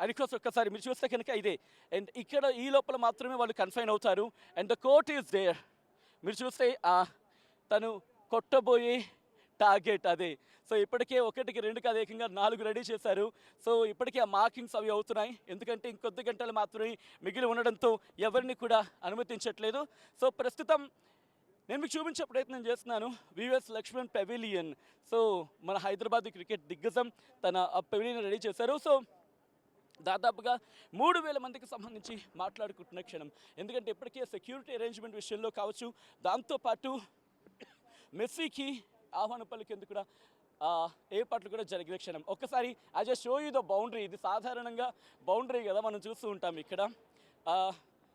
అది కోసం ఒక్కసారి మీరు చూస్తే కనుక ఇదే. అండ్ ఇక్కడ ఈ లోపల మాత్రమే వాళ్ళు కన్ఫైన్ అవుతారు. And the court is there. మీరు చూస్తే తను కొట్టబోయే టార్గెట్ అదే. సో ఇప్పటికే 1కి 2 కాదు ఏకంగా 4 రెడీ చేశారు. సో ఇప్పటికే ఆ మార్కింగ్స్ అవి అవుతున్నాయి. ఎందుకంటే ఇంకొద్ది గంటలు మాత్రమే మిగిలి ఉండడంతో ఎవరిని కూడా అనుమతించట్లేదు. సో ప్రస్తుతం నేను మీకు చూపించే ప్రయత్నం చేస్తున్నాను. VVS Laxman pavilion. సో మన హైదరాబాద్ క్రికెట్ దిగ్గజం తన ఆ పెవిలియన్ రెడీ చేశారు. సో దాదాపుగా 3,000 మందికి సంబంధించి మాట్లాడుకుంటున్న క్షణం. ఎందుకంటే ఇప్పటికే సెక్యూరిటీ అరేంజ్మెంట్ విషయంలో కావచ్చు, దాంతోపాటు మెస్సీకి ఆహ్వానం పలికేందుకు కూడా ఏర్పాట్లు కూడా జరిగిన క్షణం. ఒక్కసారి I just show you the boundary. ఇది సాధారణంగా బౌండరీ కదా మనం చూస్తూ ఉంటాం ఇక్కడ.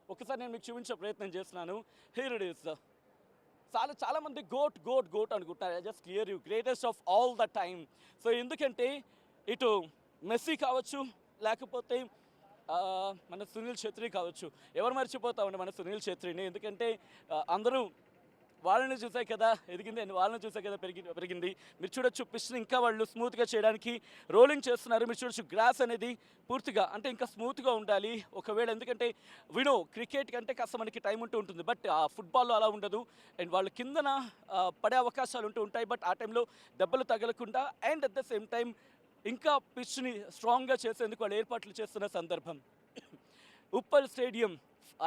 ఒక్కసారి నేను మీకు చూపించే ప్రయత్నం చేస్తున్నాను. Here it is. చాలామంది గోట్ గోట్ గోట్ అనుకుంటున్నారు. I just clear you greatest of all the time. So ఎందుకంటే ఇటు మెస్సీ కావచ్చు, లేకపోతే మన సునీల్ ఛెత్రి కావచ్చు. ఎవరు మర్చిపోతా ఉండే మన సునీల్ ఛెత్రిని. ఎందుకంటే అందరూ వాళ్ళని చూసే కదా ఎదిగింది అండ్ వాళ్ళని చూసే కదా పెరిగింది. మీరు చూడొచ్చు పిచ్ని ఇంకా వాళ్ళు స్మూత్గా చేయడానికి రోలింగ్ చేస్తున్నారు. మీరు చూడొచ్చు గ్రాస్ అనేది పూర్తిగా అంటే ఇంకా స్మూత్గా ఉండాలి. ఒకవేళ ఎందుకంటే వినో క్రికెట్ కంటే కాస్త మనకి టైం ఉంటూ ఉంటుంది, బట్ ఆ ఫుట్బాల్లో అలా ఉండదు. అండ్ వాళ్ళు కిందన పడే అవకాశాలు ఉంటూ ఉంటాయి. బట్ ఆ టైంలో దెబ్బలు తగలకుండా and at the same time ఇంకా పిచ్ని స్ట్రాంగ్గా చేసేందుకు వాళ్ళు ఏర్పాట్లు చేస్తున్న సందర్భం. Uppal stadium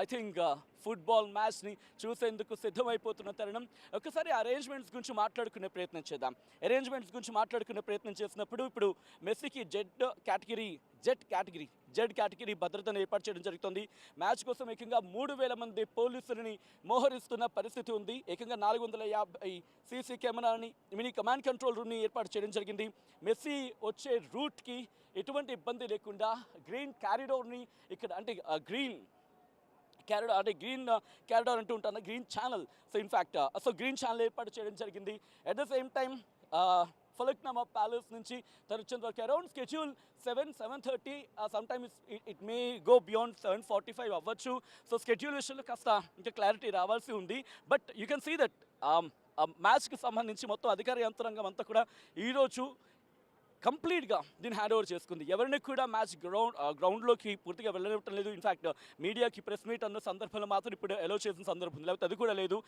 I think football మ్యాచ్ని చూసేందుకు సిద్ధమైపోతున్న తరుణం. ఒకసారి అరేంజ్మెంట్స్ గురించి మాట్లాడుకునే ప్రయత్నం చేద్దాం. అరేంజ్మెంట్స్ గురించి మాట్లాడుకునే ప్రయత్నం చేసినప్పుడు ఇప్పుడు మెస్సీకి జెడ్ కేటగిరీ భద్రతను ఏర్పాటు చేయడం జరుగుతుంది. మ్యాచ్ కోసం ఏకంగా 3,000 మంది పోలీసులని మోహరిస్తున్న పరిస్థితి ఉంది. ఏకంగా 450 సీసీ కెమెరాని మినీ కమాండ్ కంట్రోల్ రూమ్ని ఏర్పాటు చేయడం జరిగింది. మెస్సీ వచ్చే రూట్కి ఎటువంటి ఇబ్బంది లేకుండా గ్రీన్ క్యారిడోర్ని ఇక్కడ అంటే గ్రీన్ క్యారిడార్ అంటూ ఉంటాను, green channel. So in fact green channel ఏర్పాటు చేయడం జరిగింది. At the same time Falaknuma palace నుంచి తను వచ్చేంత వరకు around schedule 7:30 sometimes it may go beyond 7:45 అవ్వచ్చు. సో స్కెడ్యూల్ విషయంలో కాస్త ఇంకా క్లారిటీ రావాల్సి ఉంది. But you can see that మ్యాచ్కి సంబంధించి మొత్తం అధికార యంత్రాంగం అంతా కూడా ఈరోజు కంప్లీట్గా దీన్ని హ్యాండ్ ఓవర్ చేసుకుంది. ఎవరిని కూడా మ్యాచ్ గ్రౌండ్లోకి పూర్తిగా వెళ్ళనివ్వటం లేదు. ఇన్ఫ్యాక్ట్ మీడియాకి ప్రెస్ మీట్ అన్న సందర్భంలో మాత్రం ఇప్పుడు అలో చేసిన సందర్భం, లేకపోతే అది కూడా లేదు.